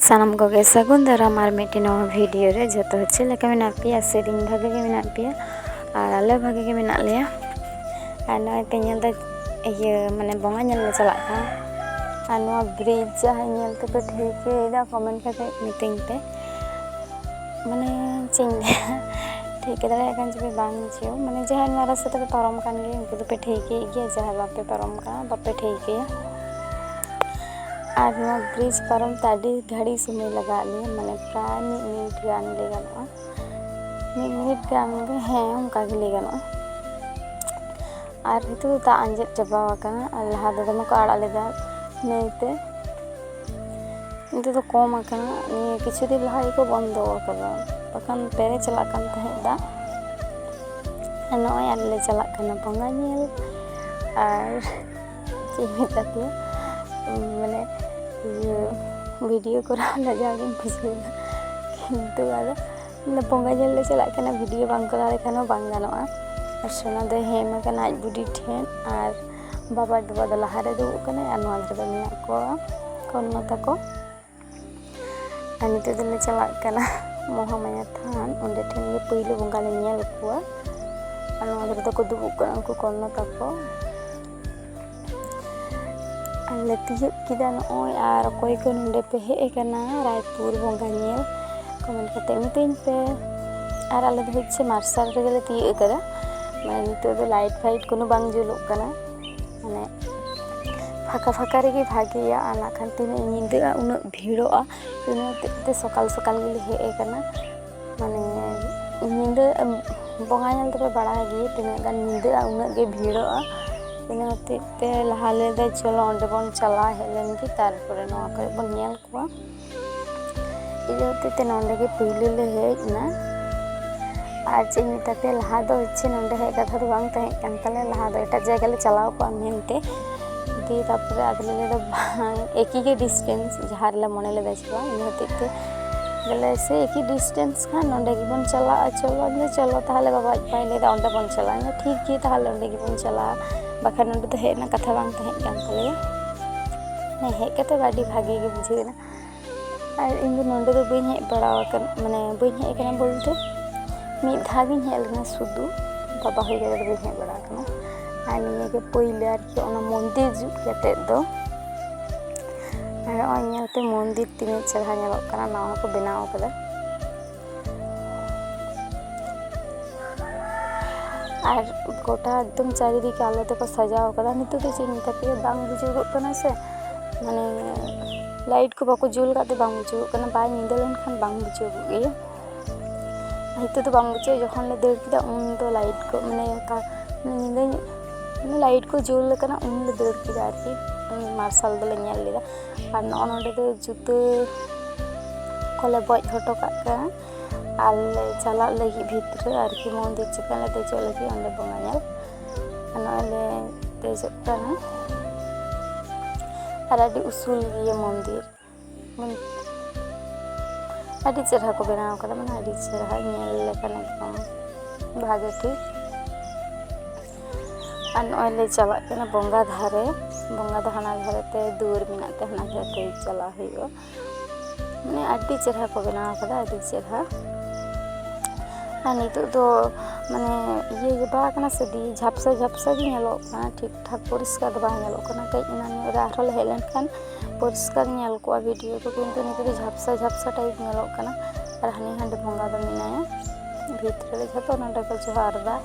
सानम कोगे सगुन दाराम और मिट्टी नवा वीडियो रे जो चेक लेका मेना पिया सेरिंग भागे के मेना पिया और आले भागे के मेना लिया और नय पे नेल दा माने बोंगा नेल ले चला का और नवा ब्रिज जहां नेल ते पे ठीक दा कमेंट करके मीटिंग पे माने चिंग ठीक दाड़ा कान जे बांग जियो माने जहां नवा रास्ता पे परम कान गे उनको पे ठीक गे जहां बापे परम का बापे ठीक गे और ब्रिज परम ताड़ी घड़ी समय लगा लिया माने प्राय मिनट गान ले गनों मिनट गान गे हैं उनका ले गनों और हितु दा अंजेद चबा वकना लहा दो दम को आड़ा लेदा नईते नितो तो कम आकना नि किछु दिन लहा को बंदो करा बकन पेरे चला कन तहे दा नय आले चला कना बंगा नेल और चिमिताते माने वीडियो करा लगा बुझे किंतु आदा बोंगा जल चला वीडियो बांग करा लेखान बांग गानोआ और सोना दो हेम कना आज बुडी ठेन और बाबा बाबा दो लहारे दुबुग कना और नवा धरे मेना को कन्नो ताको और नितो दले चला कना महामाया थान उंडे ठेन गे पहिलो बोंगा ले नेल कुआ और नवा धरे दो को दुबुग कना उनको कन्नो ताको आले तियो किदा नय और कोई को नंडे पे हे कना रायपुर बोंगा नेल कमेंट करते मितिन पे और आले दो होच्छे मार्शल रे गेले तियो करा माने नितो दो लाइट फाइट कोनो बांग जुलुग कना माने फाका फाका रे गे भागिया आना खान तिन निंदा उन भीड़ोआ इनते सकाल सकाल गेले हे कना माने निंदा बोंगा नेल तो बड़ा गे तिन गान निंदा उन गे भीड़ोआ इनते लहाले दे चलो अंडे बन चला हेलेन की तारपरे नवा करे बन नेल कुआ इजते नंडे गे पहिले ले हेजना और चे मिताते लहा दो इच्छे नंडे हे कथा दो बांग तहे कान तले लहा दो एटा जगह ले चलाओ को मेनते दी तारपरे आदले ले दो एक ही के डिस्टेंस जहां ले मने ले देछवा इन हतेते गले से एक ही डिस्टेंस का नंडे गे बन चला चलो ताहले बाबा पहिले दा अंडे बन चला ठीक की ताहले अंडे गे बन चला बाखा नंडे तो हेना कथा बांग तहे कान तले ने हे कते बाडी भागी गे बुझेना और इन नंडे तो बई हे बड़ा माने बई हे कना बोलते मिद धागिन हेलना सुदु बाबा हो गए बई हे बड़ा कना और निये के पहिले आर के ओना मंदिर जुट केते दो और ओनेलते मंदिर तीन चढ़ा नेलक कना नावा को बनाव कदा और गोटा एकदम चारिदी के आलो तक सजाव कदा नितो तो चिंता पे बांग बुझुगो कना से माने लाइट को बाको जुल काते बांग बुझुगो कना बाय निंदा लेन खान बांग बुझुगो गे हितो तो बांग बुझे जखन ले दर किदा उन तो लाइट को माने का निंदा लाइट को जुल कना उन ले दर किदा आरकी मार्शल दले नेल लेदा और नोंडे दो जुते कोले बoj हटो का आले चला लगी भीतर आरकी मंदिर चिकन ले चल लगी अंडे बोंगा नेल नले तेजक कना और आदि उसूल गे मंदिर आदि चेहरा को बनाव कदा माने आदि चेहरा नेल लेकन एकदम भागे ठीक और नले चला कना बोंगा धारे बोंगा दहाना धारे ते दूर मिनाते हना धारे चला हुयो माने आदि चेहरा को बनाव कदा आदि चेहरा और नितो तो माने ये बाकना से दी झापसा झापसा भी नेलो कना ठीक ठाक परिष्कार बा नेलो कना कई इना रे आरो हेलेन खान परिष्कार नेल को वीडियो तो किंतु नितो तो झापसा झापसा टाइप नेलो कना और हानि हांडे बोंगा दो मिनाया भीतर रे जतो नंडे को जोहार दा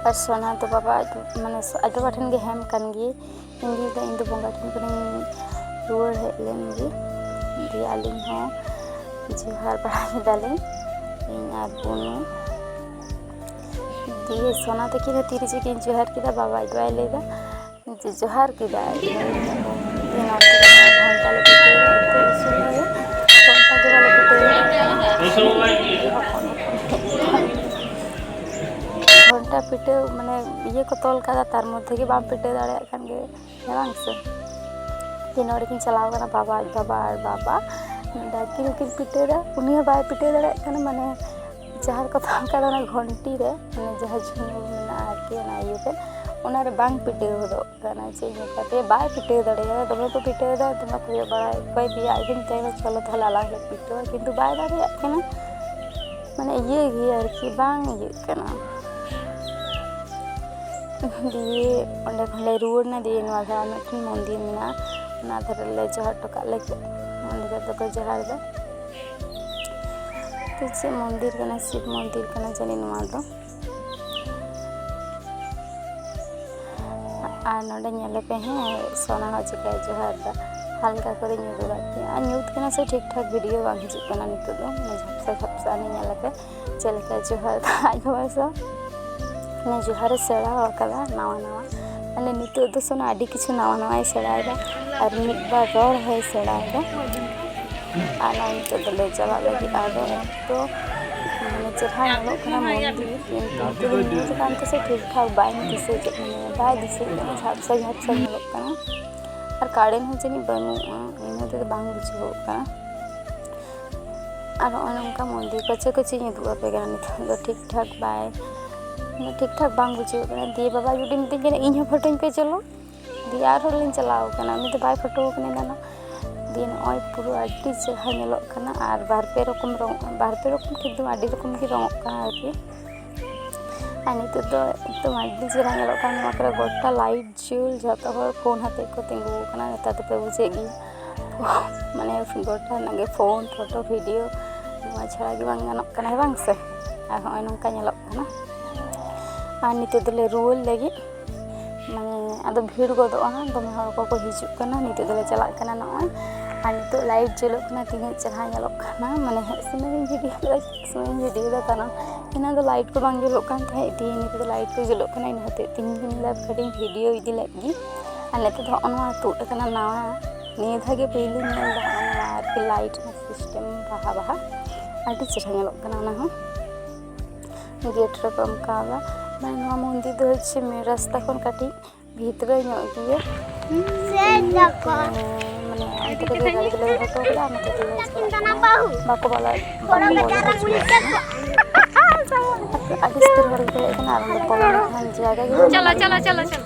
और सोना तो बाबा माने आजो बाठन गे हेम कान गे इंदी दा इंदो बोंगा ठन कने रुवर हेलेन गे दी आलिंग हो जोहार बड़ा दाले इन आर बुनु दिए सोना ते किदा तीर जे के जोहार किदा बाबा इदवाय लेदा जे जोहार किदा दिन आते घंटा ले पिटे तो सुनिए घंटा के वाले घंटा पिटे माने ये को तोल कादा तार मध्य के बाम पिटे दाड़े खान गे बांग से तीन और किन चलाव कना बाबा और बाबा डाकिल किन पिटे दा उनी बाय पिटे दाड़े कना माने जहार को थाका दा घंटी रे माने जहां झुमर मेना आरके ना ये पे ᱚᱱᱟᱨᱮ ᱵᱟᱝ ᱯᱤᱴᱟᱹᱣ ᱦᱚᱫᱚᱜ ᱠᱟᱱᱟ ᱪᱮᱫ ᱞᱮᱠᱟᱛᱮ ᱵᱟᱭ ᱯᱤᱴᱟᱹᱣ ᱫᱟᱲᱮᱭᱟᱜᱼᱟ ᱫᱚᱢᱮ ᱠᱚ ᱯᱤᱴᱟᱹᱣᱫᱟ ᱫᱚᱢᱮ ᱠᱚ ᱵᱟᱲᱟᱭ ᱚᱠᱚᱭ ᱯᱮᱭᱟ ᱤᱫᱤᱧ ᱛᱟᱦᱮᱸ ᱪᱚᱞᱚ ᱛᱟᱦᱚᱞᱮ ᱟᱞᱟᱝ ᱞᱮ ᱯᱤᱴᱟᱹᱣᱟ ᱠᱤᱱᱛᱩ ᱵᱟᱭ ᱫᱟᱲᱮᱭᱟᱜ ᱠᱟᱱᱟ ᱢᱟᱱᱮ ᱤᱭᱟᱹ ᱜᱮ ᱟᱨᱠᱤ ᱵᱟᱝ ᱤᱭᱟᱹᱜ ᱠᱟᱱᱟ ᱫᱤᱭᱮ ᱚᱸᱰᱮ ᱠᱷᱚᱱ ᱞᱮ ᱨᱩᱣᱟᱹᱲᱱᱟ ᱫᱤᱭᱮ ᱱᱚᱣᱟ ᱫᱷᱟᱨᱟ ᱢᱤᱫᱴᱮᱱ ᱢᱚᱱᱫᱤᱨ ᱢᱮᱱᱟᱜᱼᱟ ᱚᱱᱟ ᱫᱷᱟᱨᱮ ᱞᱮ ᱡᱚᱦᱟᱨ ᱦᱚᱴᱚ ᱠᱟᱜ ᱞᱮ ᱚᱸᱰᱮ ᱫᱚᱠᱚ ᱡᱚᱦᱟᱨ ᱫᱟ तो चेक मंदिर करना शिव मंदिर करना जानी नवा दो और नोडे नेले पे हैं सोना हो चिका जोहार दा हल्का करे ᱧᱩᱫᱩᱜᱟ आ ᱧᱩᱛ कना से ठीक ठाक वीडियो बांग हिजुग कना नितो दो झपसा झपसा ने नेले पे चलका जोहार दा आजोसा ने जोहार सेड़ा वकदा नवा नवा अले नितो दो सोना आडी किछु नवा नवा सेड़ाएगा और मिद बार रोड है सेड़ाएगा आना नितो दले चला लगी आदो तो मैंने चढ़ा लोग कना मंदिर किंतु न्यूज कांते से ठीक ठाक बाय दिसे मैंने बाय दिसे झपसा झपसा लोग कना और काड़ेन हो जनी बनू इनते बांग बुझो कना और ओनका मंदिर कचे कचे निदुआ पे कना नितो ठीक ठाक बाय ठीक ठाक बांग बुझो कना दिए बाबा जुडी मिते कना इन फोटोñ पे चलो दिए आर होलिन चलाओ कना मिते बाय फोटो कने दाना दिए नय पुरो आडी चेहरा नेलोग कना और बार पे रकम ठीक दो आडी रकम की रंगोग कना आरकी और नितो दो एकदम आडी चेहरा नेलोग कना नोआ करे गोटा लाइट जुल जतो हर फोन हाते को तिंगु कना नेता तो पे बुझे गी माने गोटा नगे फोन फोटो वीडियो नोआ छाड़ा गी बांग गानोग कना बांग से और होय नोंका नेलोग कना और नितो दले रुवाल लगी माने आदो भीड़ गोदोआ दमे हर को हिजुग कना नितो दले चलाग कना नय और नितो लाइट जुलोग कना तिना चेहरा नेलोग कना माने समय वीडियो दा तना इना दो लाइट को बांग जुलोग कान थाहे दी नितो दो लाइट को जुलोग कना इन होते तीन दिन लाइव कटिंग वीडियो इदी लगी और नितो दो अनवा तुट कना नावा निये धागे पहले नेल दा अनवा आरकी लाइट सिस्टम बाहा बाहा आडी चेहरा नेलोग कना ना हो गेट रे को अमकावा माने नवा मंदिर दो होच्छे मे रास्ता खन काटी भीतर ᱧᱚᱜ ᱜᱮᱭᱟ माने अंत के गाड़ी ले हटो कला मते बाको वाला अडिस्तर हर के कना आर पवन खान जगह चलो चलो चलो चलो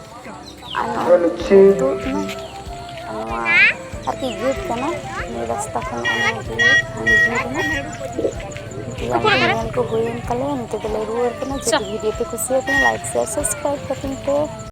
तो ना आकी गेट कना मे रास्ता खन अना को होइन कले निते दले रुवर कना जो वीडियो पे खुशी है लाइक शेयर सब्सक्राइब करते हैं।